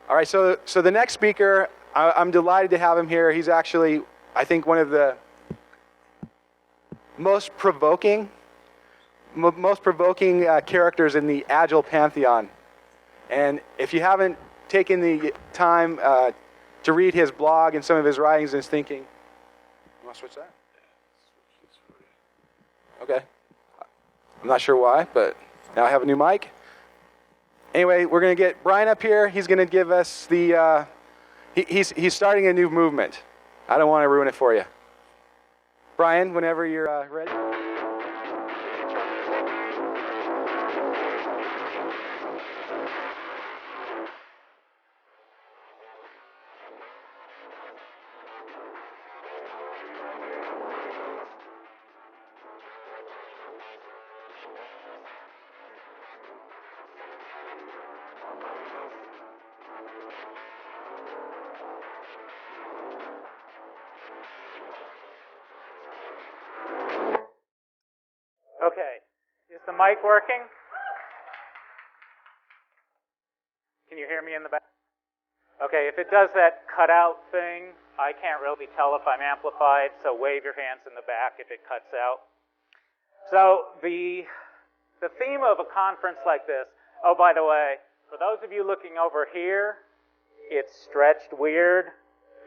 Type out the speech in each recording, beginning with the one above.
All right, so the next speaker, I'm delighted to have him here. He's actually, I think, one of the most provoking characters in the Agile pantheon. And if you haven't taken the time to read his blog and some of his writings and his thinking, you want to switch that? Okay. I'm not sure why, but now I have a new mic. Anyway, we're going to get Brian up here. He's going to give us the, he's starting a new movement. I don't want to ruin it for you. Brian, whenever you're ready. Okay, is the mic working? Can you hear me in the back? Okay, if it does that cutout thing, I can't really tell if I'm amplified, so wave your hands in the back if it cuts out. So the theme of a conference like this, oh, by the way, for those of you looking over here, it's stretched weird.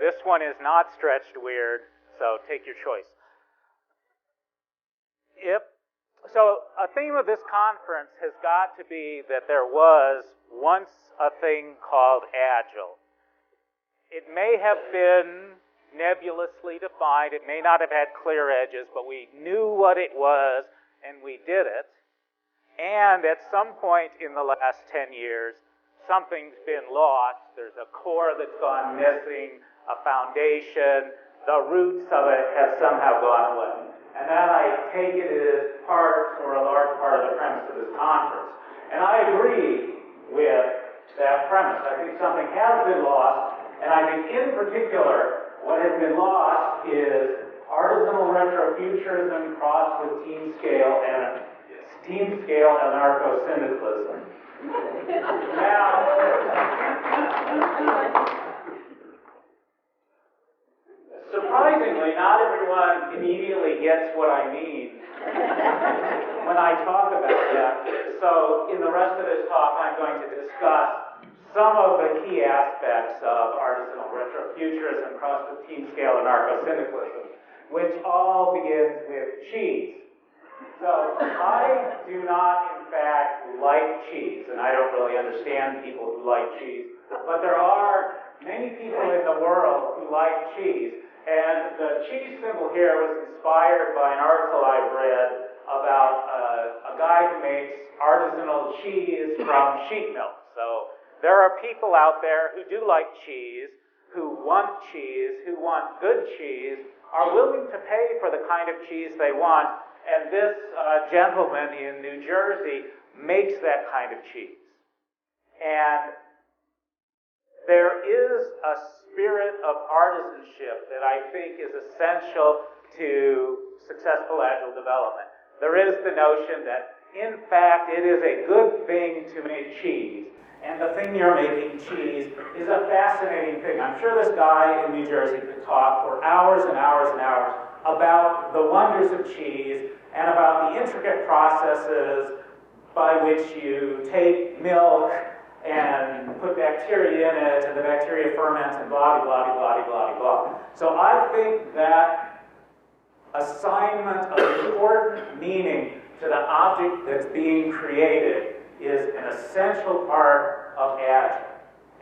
This one is not stretched weird, so take your choice. So a theme of this conference has got to be that there was once a thing called Agile. It may have been nebulously defined, it may not have had clear edges, but we knew what it was and we did it. And at some point in the last 10 years, something's been lost. There's a core that's gone missing, a foundation, the roots of it have somehow gone away. And that, I take it, is part or a large part of the premise of this conference. And I agree with that premise. I think something has been lost, and I think in particular, what has been lost is artisanal retro-futurism crossed with team-scale anarcho-syndicalism. Now, surprisingly, not everyone immediately gets what I mean when I talk about that. So in the rest of this talk, I'm going to discuss some of the key aspects of artisanal retro-futurism crossed with team-scale anarcho-syndicalism, which all begins with cheese. So I do not, in fact, like cheese, and I don't really understand people who like cheese, but there are many people in the world who like cheese. And the cheese symbol here was inspired by an article I read about a guy who makes artisanal cheese from sheep milk. So there are people out there who do like cheese, who want good cheese, are willing to pay for the kind of cheese they want, and this gentleman in New Jersey makes that kind of cheese. And there is a spirit of artisanship that I think is essential to successful Agile development. There is the notion that, in fact, it is a good thing to make cheese, and the thing you're making, cheese, is a fascinating thing. I'm sure this guy in New Jersey could talk for hours and hours and hours about the wonders of cheese and about the intricate processes by which you take milk and put bacteria in it, and the bacteria ferments, and blah, blah, blah, blah, blah. So I think that assignment of important meaning to the object that's being created is an essential part of Agile,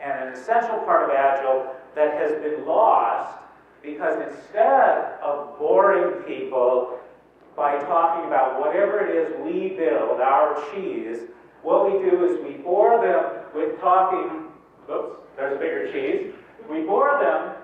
and an essential part of Agile that has been lost because instead of boring people by talking about whatever it is we build, our cheese, what we do is we bore them with talking, oops, there's a bigger cheese. We bore them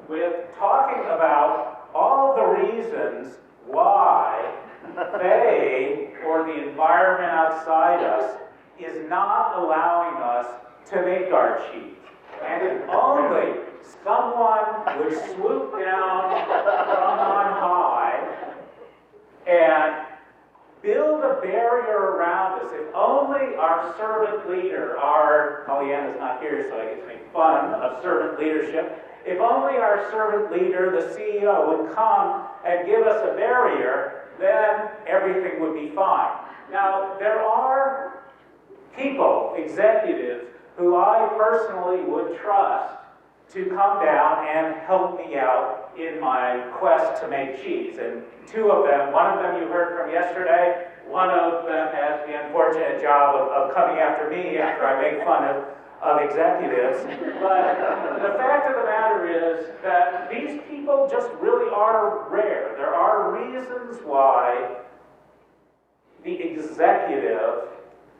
with talking about all of the reasons why they, or the environment outside us, is not allowing us to make our cheese. And if only someone would swoop down from on high and build a barrier around us. If only our servant leader, Pollyanna's not here, so I get to make fun of servant leadership. If only our servant leader, the CEO, would come and give us a barrier, then everything would be fine. Now, there are people, executives, who I personally would trust to come down and help me out in my quest to make cheese. And two of them, one of them you heard from yesterday, one of them has the unfortunate job of coming after me after I make fun of executives. But the fact of the matter is that these people just really are rare. There are reasons why the executive,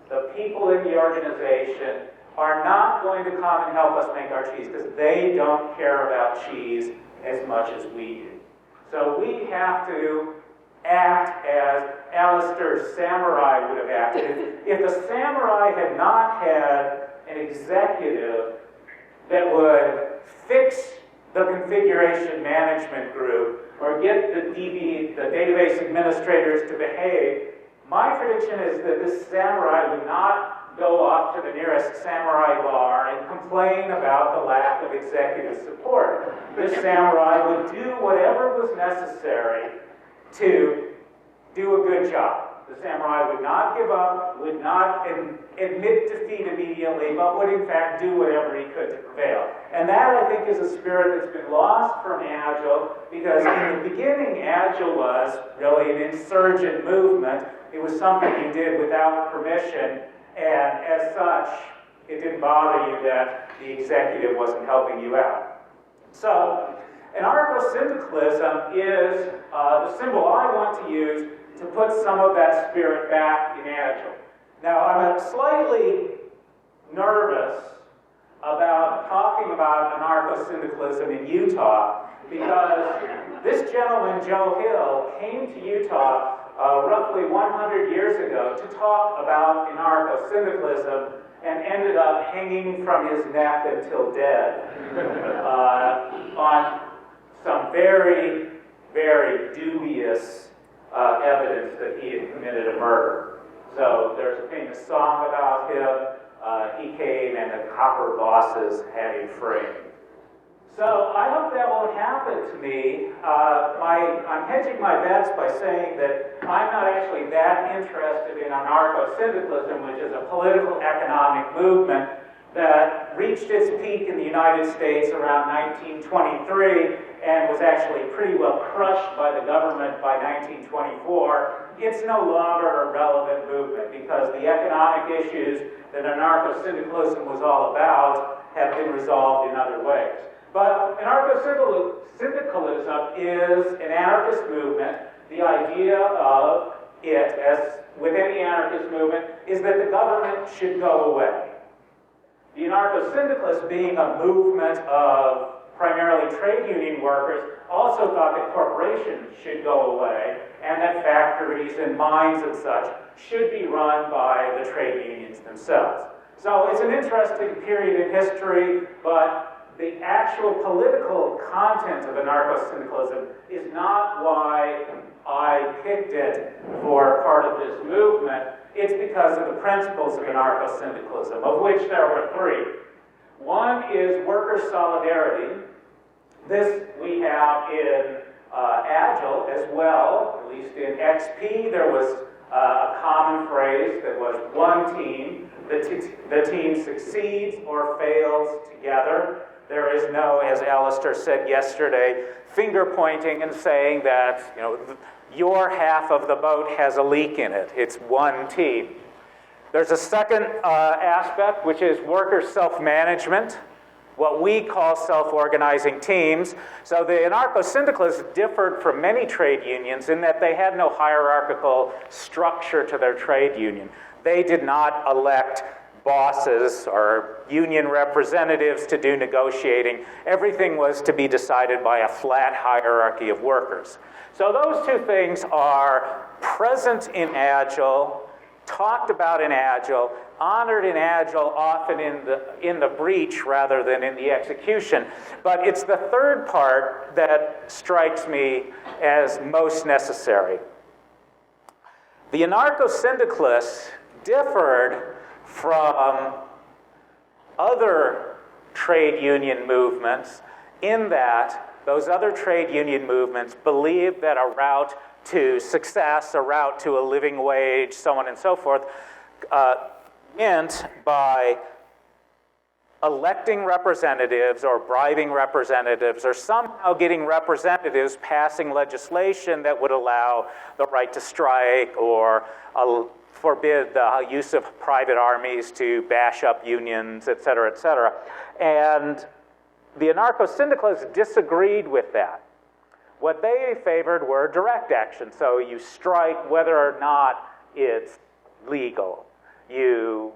the people in the organization, are not going to come and help us make our cheese because they don't care about cheese as much as we do. So we have to act as Alistair's samurai would have acted. If the samurai had not had an executive that would fix the configuration management group or get the database administrators to behave, my prediction is that this samurai would not go off to the nearest samurai bar and complain about the lack of executive support. This samurai would do whatever was necessary to do a good job. The samurai would not give up, would not admit defeat immediately, but would in fact do whatever he could to prevail. And that, I think, is a spirit that's been lost from Agile, because in the beginning, Agile was really an insurgent movement. It was something you did without permission, and as such, it didn't bother you that the executive wasn't helping you out. So, Anarcho-Syndicalism is the symbol I want to use to put some of that spirit back in Agile. Now, I'm slightly nervous about talking about Anarcho-Syndicalism in Utah because this gentleman, Joe Hill, came to Utah roughly 100 years ago to talk about Anarcho-Syndicalism and ended up hanging from his neck until dead on some very, very dubious evidence that he had committed a murder. So there's a famous song about him. He came and the copper bosses had him framed. So I hope that won't happen to me. I'm hedging my bets by saying that I'm not actually that interested in Anarcho-Syndicalism, which is a political economic movement that reached its peak in the United States around 1923 and was actually pretty well crushed by the government by 1924. It's no longer a relevant movement because the economic issues that Anarcho-Syndicalism was all about have been resolved in other ways. But Anarcho-Syndicalism is an anarchist movement. The idea of it, as with any anarchist movement, is that the government should go away. The Anarcho-Syndicalists, being a movement of primarily trade union workers, also thought that corporations should go away and that factories and mines and such should be run by the trade unions themselves. So it's an interesting period in history, but the actual political content of Anarcho-Syndicalism is not why I picked it for part of this movement. It's because of the principles of Anarcho-Syndicalism, of which there were three. One is worker solidarity. This we have in Agile as well, at least in XP. There was a common phrase that was one team. The team succeeds or fails together. There is no, as Alistair said yesterday, finger pointing and saying that, your half of the boat has a leak in it. It's one team. There's a second aspect, which is worker self-management, what we call self-organizing teams. So the Anarcho-Syndicalists differed from many trade unions in that they had no hierarchical structure to their trade union. They did not elect bosses or union representatives to do negotiating. Everything was to be decided by a flat hierarchy of workers. So those two things are present in Agile, talked about in Agile, honored in Agile, often in the breach rather than in the execution. But it's the third part that strikes me as most necessary. The anarcho-syndicalists differed from other trade union movements in that those other trade union movements believed that a route to success, a route to a living wage, so on and so forth, meant by electing representatives or bribing representatives or somehow getting representatives passing legislation that would allow the right to strike or forbid the use of private armies to bash up unions, et cetera, et cetera. And the anarcho-syndicalists disagreed with that. What they favored were direct action. So you strike whether or not it's legal. You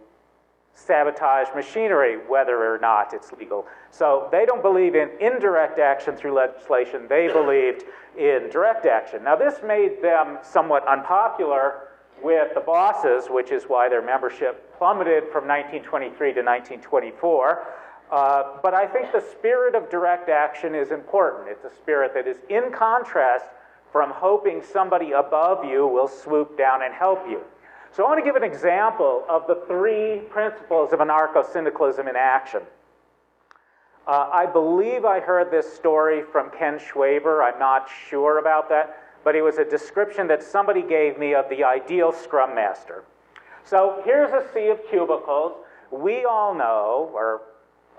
sabotage machinery whether or not it's legal. So they don't believe in indirect action through legislation. They believed in direct action. Now this made them somewhat unpopular with the bosses, which is why their membership plummeted from 1923 to 1924. But I think the spirit of direct action is important. It's a spirit that is in contrast from hoping somebody above you will swoop down and help you. So I want to give an example of the three principles of anarcho-syndicalism in action. I believe I heard this story from Ken Schwaber. I'm not sure about that, but it was a description that somebody gave me of the ideal Scrum Master. So here's a sea of cubicles. We all know, or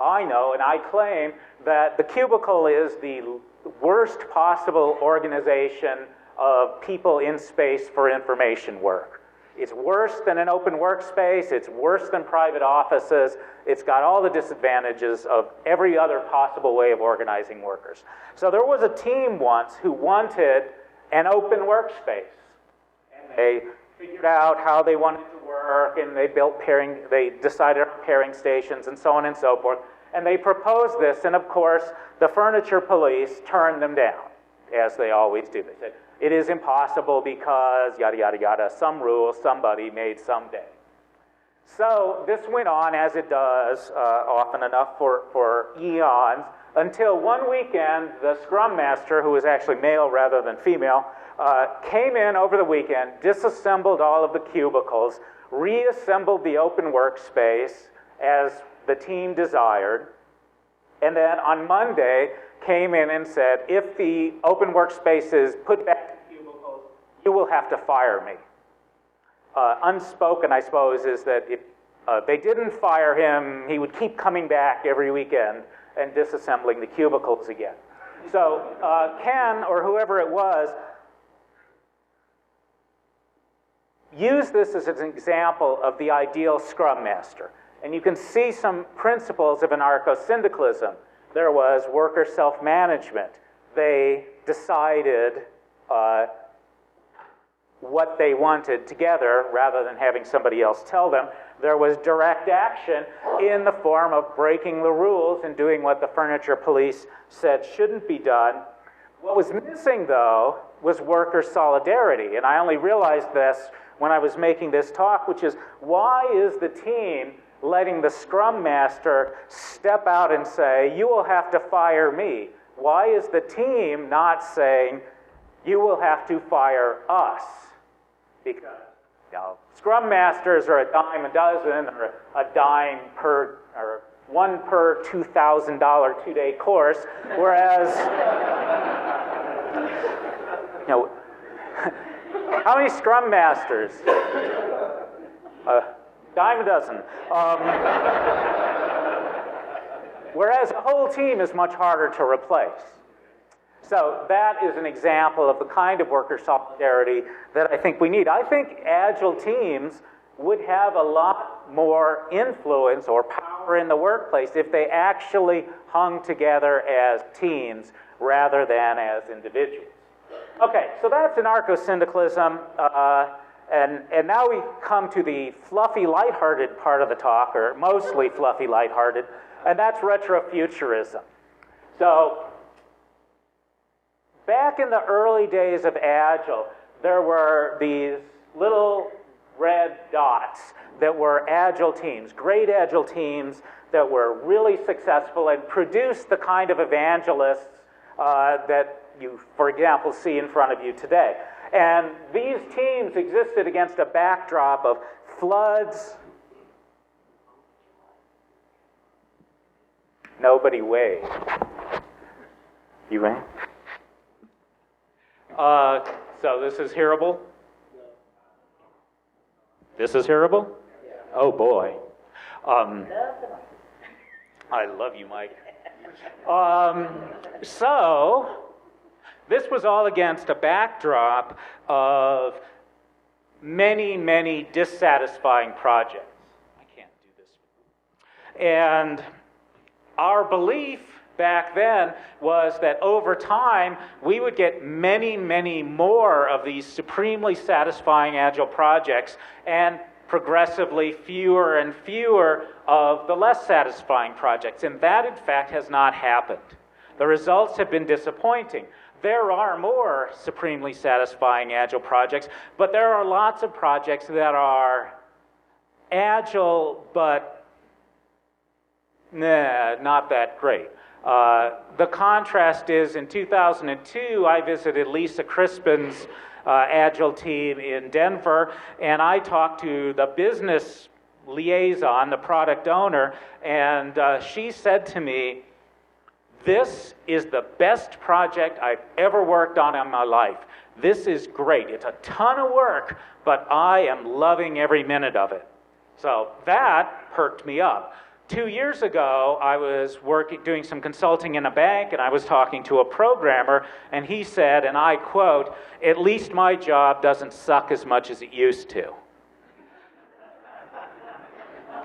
I know, and I claim that the cubicle is the worst possible organization of people in space for information work. It's worse than an open workspace. It's worse than private offices. It's got all the disadvantages of every other possible way of organizing workers. So there was a team once who wanted an open workspace. And they figured out how they wanted to work, and they decided on pairing stations and so on and so forth. And they proposed this, and of course, the furniture police turned them down, as they always do. They said, it is impossible because yada, yada, yada, some rule somebody made someday. So this went on, as it does often enough for eons, until one weekend, the Scrum Master, who was actually male rather than female, came in over the weekend, disassembled all of the cubicles, reassembled the open workspace as the team desired, and then on Monday came in and said, if the open workspace is put back to cubicles, you will have to fire me. Unspoken, I suppose, is that if they didn't fire him, he would keep coming back every weekend and disassembling the cubicles again. So Ken, or whoever it was, used this as an example of the ideal Scrum Master. And you can see some principles of anarcho-syndicalism. There was worker self-management. They decided what they wanted together rather than having somebody else tell them. There was direct action in the form of breaking the rules and doing what the furniture police said shouldn't be done. What was missing, though, was worker solidarity. And I only realized this when I was making this talk, which is, why is the team letting the Scrum Master step out and say, you will have to fire me? Why is the team not saying, you will have to fire us? Because, Scrum Masters are a dime a dozen, or a dime per, or one per $2,000 two-day course, whereas, how many Scrum Masters? Dime a dozen. Whereas a whole team is much harder to replace. So that is an example of the kind of worker solidarity that I think we need. I think agile teams would have a lot more influence or power in the workplace if they actually hung together as teams rather than as individuals. Okay, so that's anarcho-syndicalism. And now we come to the fluffy, lighthearted part of the talk, or mostly fluffy, lighthearted, and that's retro-futurism. So, back in the early days of Agile, there were these little red dots that were Agile teams, great Agile teams that were really successful and produced the kind of evangelists that you, for example, see in front of you today. And these teams existed against a backdrop of floods. Nobody waved. You waved? So this is hearable? This is hearable? Oh boy. I love you, Mike. So this was all against a backdrop of many, many dissatisfying projects. I can't do this. And our belief back then was that over time we would get many, many more of these supremely satisfying Agile projects and progressively fewer and fewer of the less satisfying projects. And that, in fact, has not happened. The results have been disappointing. There are more supremely satisfying Agile projects, but there are lots of projects that are Agile, but not that great. The contrast is, in 2002, I visited Lisa Crispin's Agile team in Denver, and I talked to the business liaison, the product owner, and she said to me, "This is the best project I've ever worked on in my life. This is great. It's a ton of work, but I am loving every minute of it." So that perked me up. 2 years ago, I was doing some consulting in a bank, and I was talking to a programmer, and he said, and I quote, "At least my job doesn't suck as much as it used to."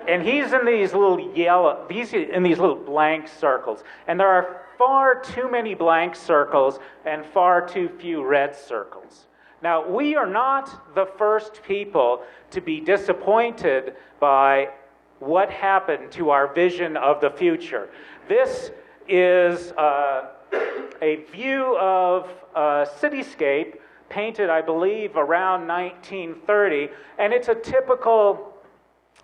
And he's in these little little blank circles, and there are far too many blank circles and far too few red circles. Now, we are not the first people to be disappointed by what happened to our vision of the future. This is a view of a cityscape painted, I believe, around 1930, and it's a typical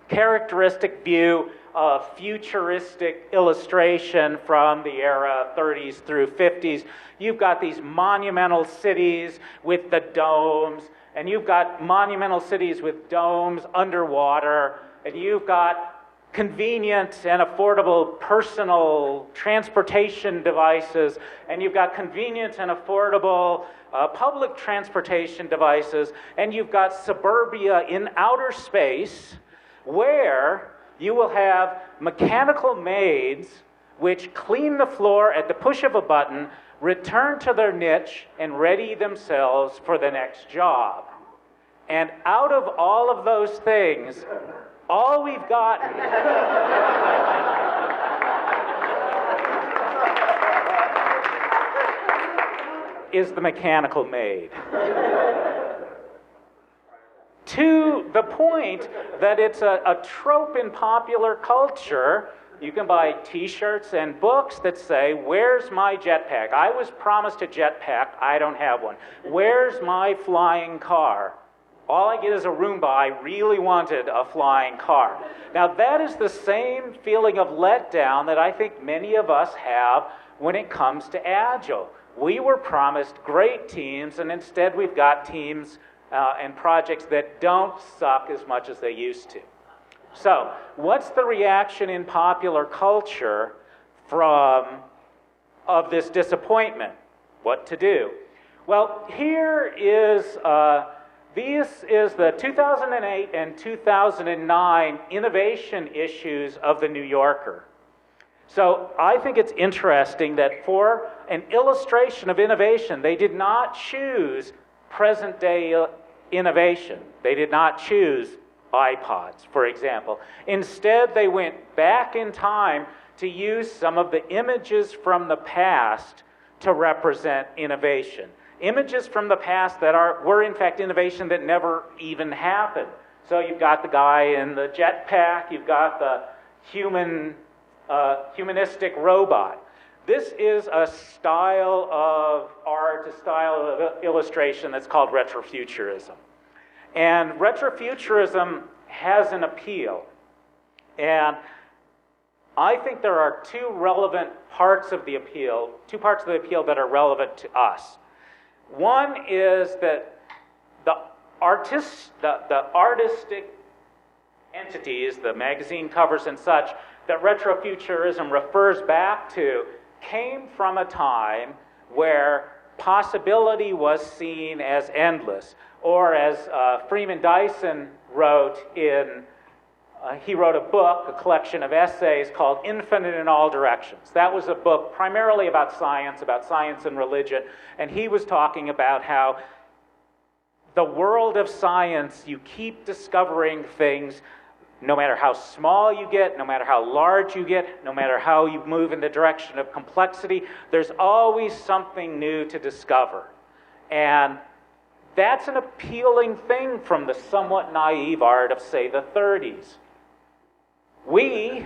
characteristic view of futuristic illustration from the era 30s through 50s. You've got these monumental cities with the domes, and you've got monumental cities with domes underwater, and you've got convenient and affordable personal transportation devices, and you've got convenient and affordable public transportation devices, and you've got suburbia in outer space where you will have mechanical maids which clean the floor at the push of a button, return to their niche, and ready themselves for the next job. And out of all of those things, all we've gotten is the mechanical maid. To the point that it's a trope in popular culture. You can buy t-shirts and books that say, "Where's my jetpack? I was promised a jetpack, I don't have one. Where's my flying car? All I get is a Roomba, I really wanted a flying car." Now that is the same feeling of letdown that I think many of us have when it comes to Agile. We were promised great teams, and instead we've got teams and projects that don't suck as much as they used to. So, what's the reaction in popular culture of this disappointment? What to do? Well, here is this is the 2008 and 2009 innovation issues of the New Yorker. So I think it's interesting that for an illustration of innovation, they did not choose present-day innovation. They did not choose iPods, for example. Instead, they went back in time to use some of the images from the past to represent innovation. Images from the past that were in fact innovation that never even happened. So you've got the guy in the jetpack, you've got the humanistic robot. This is a style of art, a style of illustration that's called Retro-Futurism. And Retro-Futurism has an appeal. And I think there are two parts of the appeal that are relevant to us. One is that the artistic entities, the magazine covers and such, that retrofuturism refers back to came from a time where possibility was seen as endless, or as Freeman Dyson wrote he wrote a book, a collection of essays called Infinite in All Directions. That was a book primarily about science and religion, and he was talking about how the world of science, you keep discovering things, no matter how small you get, no matter how large you get, no matter how you move in the direction of complexity, there's always something new to discover. And that's an appealing thing from the somewhat naive art of, say, the 30s. We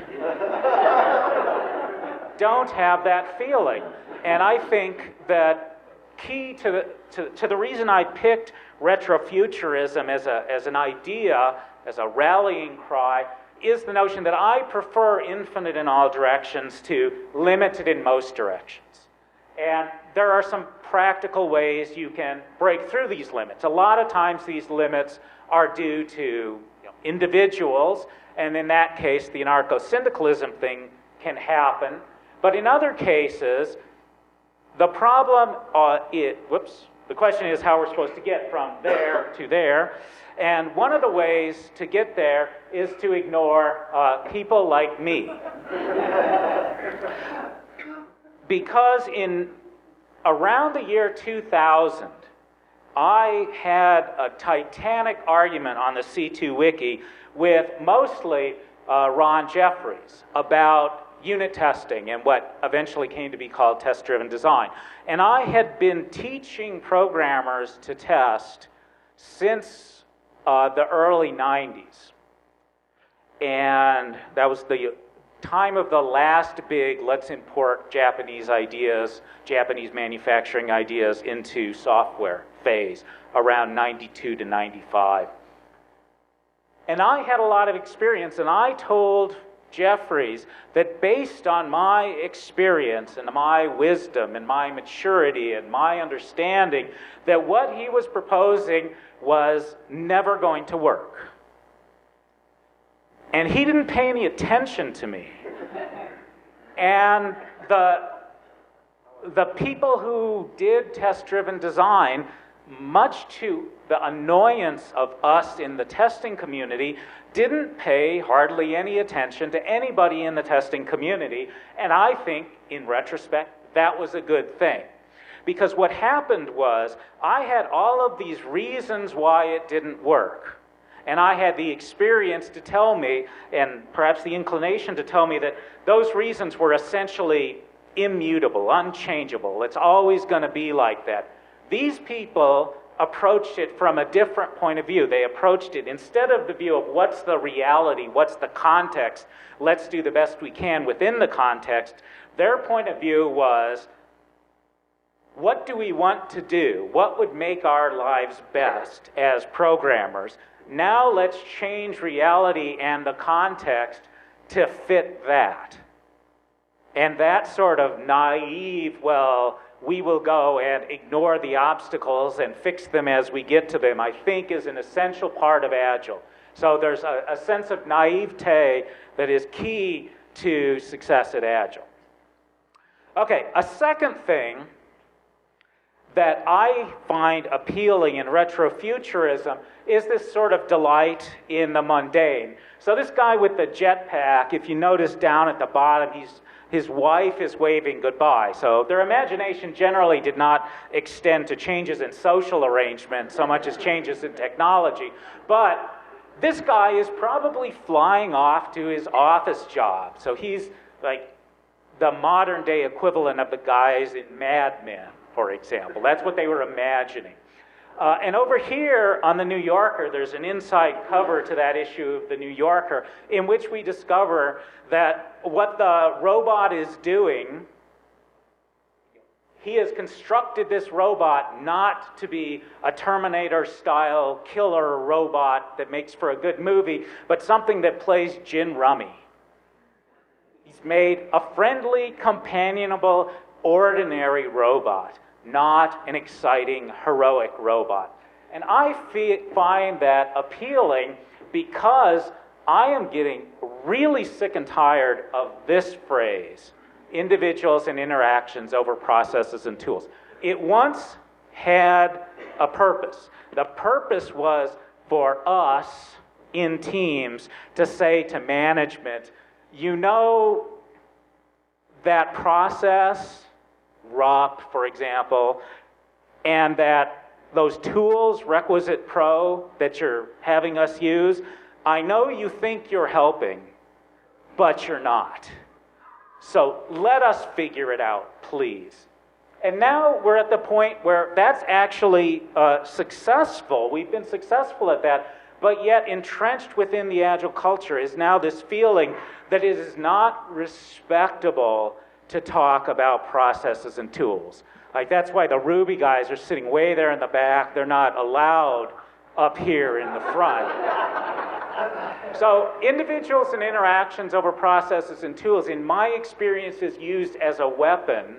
don't have that feeling. And I think that key to the reason I picked retrofuturism as an idea, as a rallying cry, is the notion that I prefer infinite in all directions to limited in most directions. And there are some practical ways you can break through these limits. A lot of times these limits are due to individuals, and in that case the Anarcho-Syndicalism thing can happen. But in other cases, the problem, the question is how we're supposed to get from there to there. And one of the ways to get there is to ignore people like me. Because in around the year 2000, I had a titanic argument on the C2 Wiki with mostly Ron Jeffries about unit testing and what eventually came to be called test-driven design. And I had been teaching programmers to test since the early 90s. And that was the time of the last big, let's import Japanese ideas, Japanese manufacturing ideas into software phase, around 92 to 95. And I had a lot of experience, and I told Jeffries that based on my experience and my wisdom and my maturity and my understanding, that what he was proposing was never going to work. And he didn't pay any attention to me. And the people who did test-driven design, much to the annoyance of us in the testing community, didn't pay hardly any attention to anybody in the testing community. And I think, in retrospect, that was a good thing. Because what happened was, I had all of these reasons why it didn't work. And I had the experience to tell me, and perhaps the inclination to tell me, that those reasons were essentially immutable, unchangeable. It's always going to be like that. These people approached it from a different point of view. They approached it, instead of the view of what's the reality, what's the context, let's do the best we can within the context, their point of view was, what do we want to do? What would make our lives best as programmers? Now let's change reality and the context to fit that. And that sort of naive, well, we will go and ignore the obstacles and fix them as we get to them, I think is an essential part of Agile. So there's a sense of naivete that is key to success at Agile. Okay, a second thing that I find appealing in retrofuturism is this sort of delight in the mundane. So this guy with the jetpack, if you notice down at the bottom, his wife is waving goodbye. So their imagination generally did not extend to changes in social arrangement so much as changes in technology. But this guy is probably flying off to his office job. So he's like the modern day equivalent of the guys in Mad Men, for example. That's what they were imagining. And over here on the New Yorker, there's an inside cover to that issue of the New Yorker in which we discover that what the robot is doing, he has constructed this robot not to be a Terminator-style killer robot that makes for a good movie, but something that plays gin rummy. He's made a friendly, companionable, ordinary robot, not an exciting, heroic robot. And I find that appealing because I am getting really sick and tired of this phrase, individuals and interactions over processes and tools. It once had a purpose. The purpose was for us in teams to say to management, you know that process, RUP, for example, and that those tools, requisite pro, that you're having us use, I know you think you're helping, but you're not. So let us figure it out, please. And now we're at the point where that's actually successful. We've been successful at that, but yet entrenched within the Agile culture is now this feeling that it is not respectable to talk about processes and tools. Like, that's why the Ruby guys are sitting way there in the back. They're not allowed up here in the front. So individuals and interactions over processes and tools, in my experience, is used as a weapon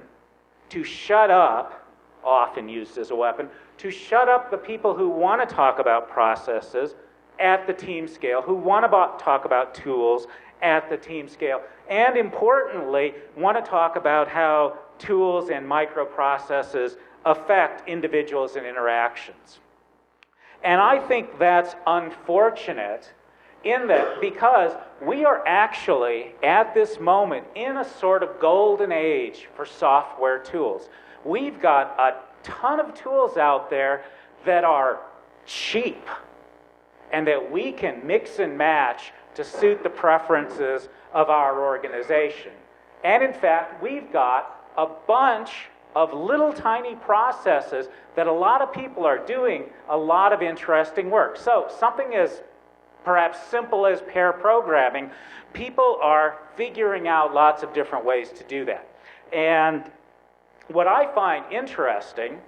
to shut up, often used as a weapon, to shut up the people who want to talk about processes at the team scale, who want to talk about tools at the team scale, and importantly, want to talk about how tools and microprocesses affect individuals and interactions. And I think that's unfortunate in that, because we are actually, at this moment, in a sort of golden age for software tools. We've got a ton of tools out there that are cheap and that we can mix and match to suit the preferences of our organization. And in fact, we've got a bunch of little tiny processes that a lot of people are doing a lot of interesting work. So something as perhaps simple as pair programming, people are figuring out lots of different ways to do that. And what I find interesting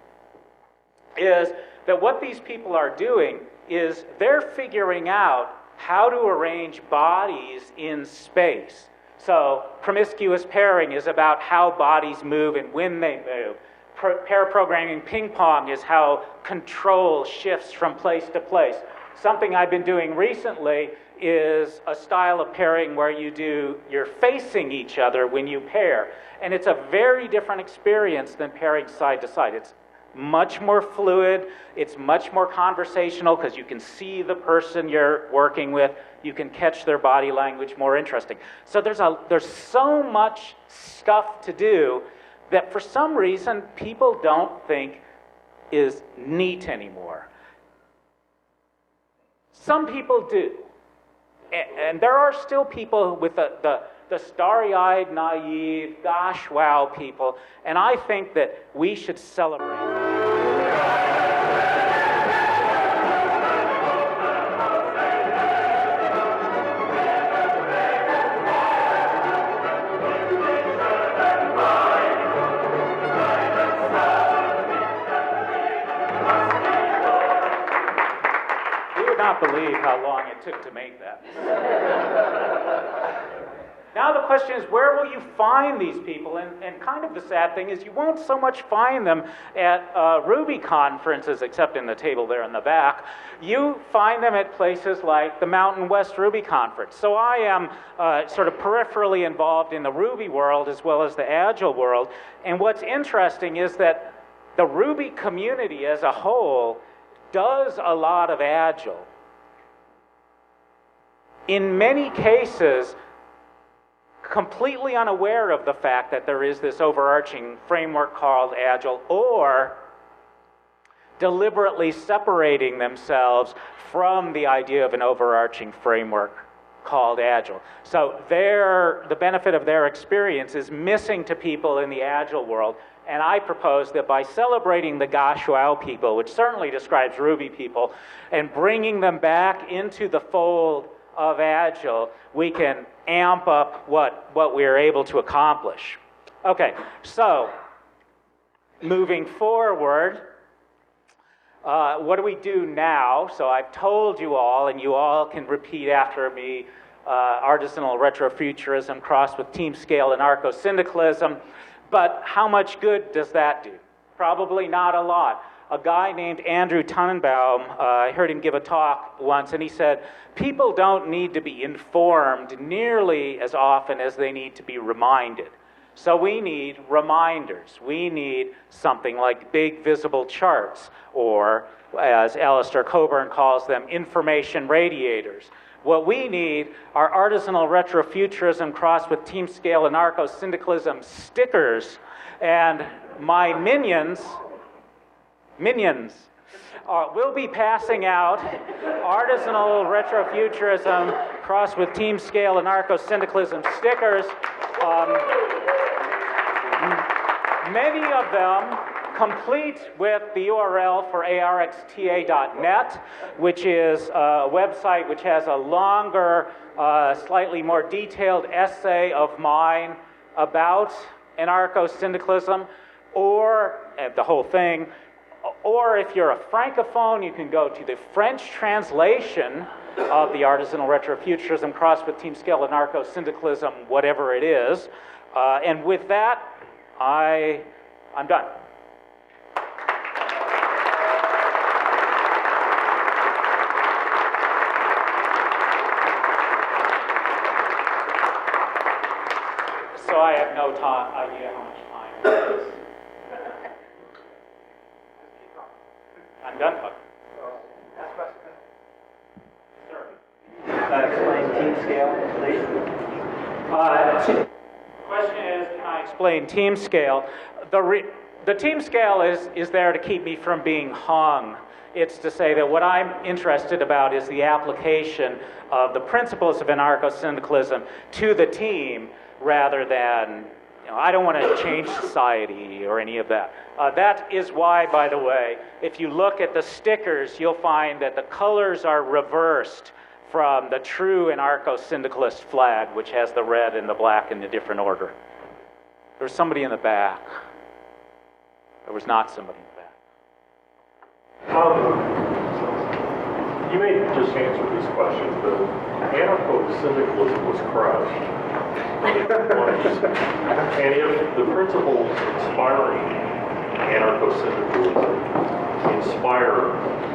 is that what these people are doing is they're figuring out how to arrange bodies in space. So promiscuous pairing is about how bodies move and when they move. Pair programming ping pong is how control shifts from place to place. Something I've been doing recently is a style of pairing where you're facing each other when you pair. And it's a very different experience than pairing side to side. It's much more fluid, it's much more conversational because you can see the person you're working with, you can catch their body language, more interesting. So there's so much stuff to do that for some reason people don't think is neat anymore. Some people do. And there are still people with the starry-eyed, naive, gosh, wow people, and I think that we should celebrate. Believe how long it took to make that. Now the question is, where will you find these people? And kind of the sad thing is you won't so much find them at Ruby conferences, except in the table there in the back. You find them at places like the Mountain West Ruby Conference. So I am sort of peripherally involved in the Ruby world as well as the Agile world. And what's interesting is that the Ruby community as a whole does a lot of Agile. In many cases, completely unaware of the fact that there is this overarching framework called Agile, or deliberately separating themselves from the idea of an overarching framework called Agile. So the benefit of their experience is missing to people in the Agile world. And I propose that by celebrating the gosh wow people, which certainly describes Ruby people, and bringing them back into the fold of Agile, we can amp up what we are able to accomplish. Okay, so moving forward, what do we do now? So I've told you all, and you all can repeat after me, Artisanal Retro-Futurism crossed with team scale and Anarcho-Syndicalism, but how much good does that do? Probably not a lot. a guy named Andrew Tannenbaum. I heard him give a talk once, and he said, people don't need to be informed nearly as often as they need to be reminded. So we need reminders. We need something like big visible charts, or as Alistair Coburn calls them, information radiators. What we need are artisanal retrofuturism crossed with team scale anarcho-syndicalism stickers, and my minions will be passing out artisanal retrofuturism crossed with team scale anarcho-syndicalism stickers. Many of them complete with the URL for arxta.net, which is a website which has a longer, slightly more detailed essay of mine about anarcho-syndicalism, or the whole thing. Or if you're a francophone, you can go to the French translation of the Artisanal Retrofuturism crossed with team scale anarcho-syndicalism, whatever it is. And with that, I'm done. So I have no idea how much time there is. I'm done. Next question. Sir. Explain team scale, please. Question is, can I explain team scale? The team scale is there to keep me from being hung. It's to say that what I'm interested about is the application of the principles of anarcho-syndicalism to the team, rather than, I don't want to change society or any of that. That is why, by the way, if you look at the stickers, you'll find that the colors are reversed from the true anarcho-syndicalist flag, which has the red and the black in a different order. There's somebody in the back. There was not somebody in the back. You may just answer these questions, but anarcho-syndicalism was crushed. And if the principles inspiring anarcho-syndicalism inspire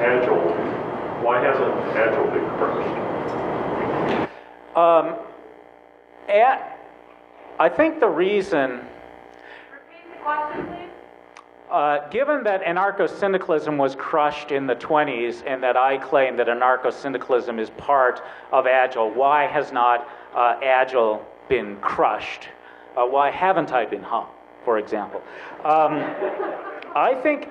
Agile, why hasn't Agile been crushed? I think the reason... Repeat the question, please. Given that anarcho-syndicalism was crushed in the 20s, and that I claim that anarcho-syndicalism is part of Agile, why has not Agile been crushed? Why haven't I been hung, for example? I think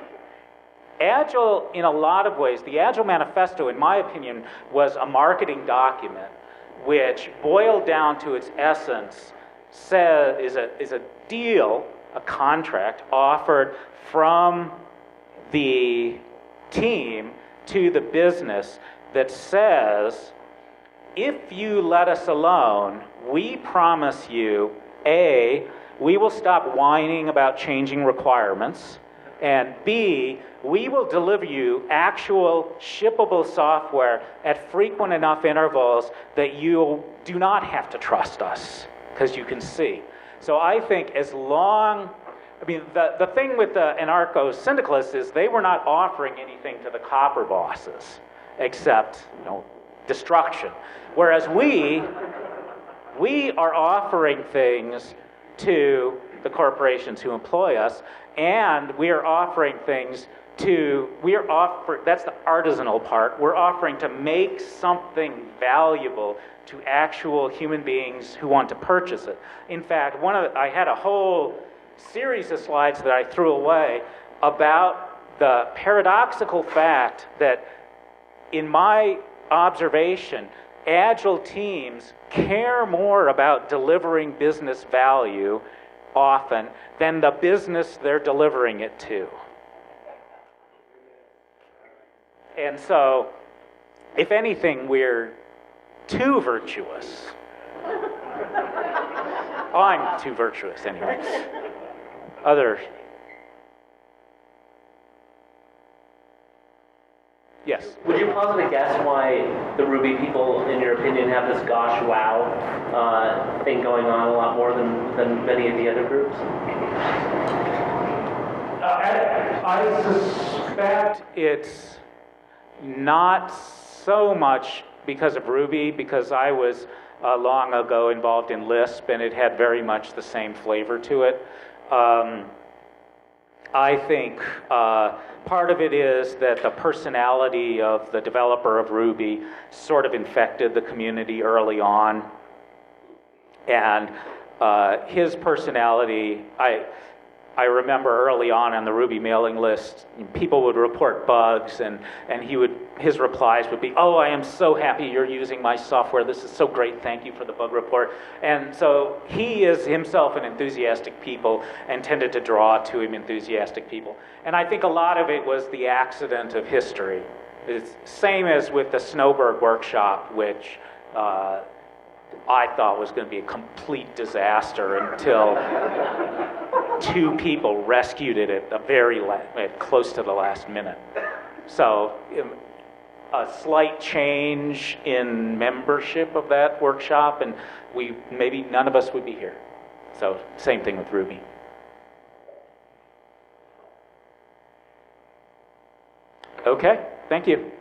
Agile, in a lot of ways, the Agile Manifesto, in my opinion, was a marketing document which, boiled down to its essence, is a deal, a contract offered from the team to the business that says, if you let us alone, we promise you, A, we will stop whining about changing requirements, and B, we will deliver you actual shippable software at frequent enough intervals that you do not have to trust us, because you can see. So I think as long... the thing with the anarcho-syndicalists is they were not offering anything to the copper bosses except, destruction. Whereas we are offering things to the corporations who employ us, and we are offering things that's the artisanal part. We're offering to make something valuable to actual human beings who want to purchase it. In fact, I had a whole series of slides that I threw away about the paradoxical fact that, in my observation, Agile teams care more about delivering business value often than the business they're delivering it to. And so, if anything, we're too virtuous. I'm too virtuous anyway. Others? Yes. Would you posit a guess why the Ruby people, in your opinion, have this gosh wow thing going on a lot more than many of the other groups? I suspect suspect it's not so much because of Ruby, because I was long ago involved in Lisp, and it had very much the same flavor to it. I think part of it is that the personality of the developer of Ruby sort of infected the community early on. And his personality, I remember early on the Ruby mailing list, people would report bugs, and his replies would be, "Oh, I am so happy you're using my software. This is so great. Thank you for the bug report." And so he is himself an enthusiastic people and tended to draw to him enthusiastic people. And I think a lot of it was the accident of history. It's same as with the Snowberg workshop, which I thought was going to be a complete disaster until two people rescued it at the at close to the last minute. So a slight change in membership of that workshop, and maybe none of us would be here. So same thing with Ruby. Okay, thank you.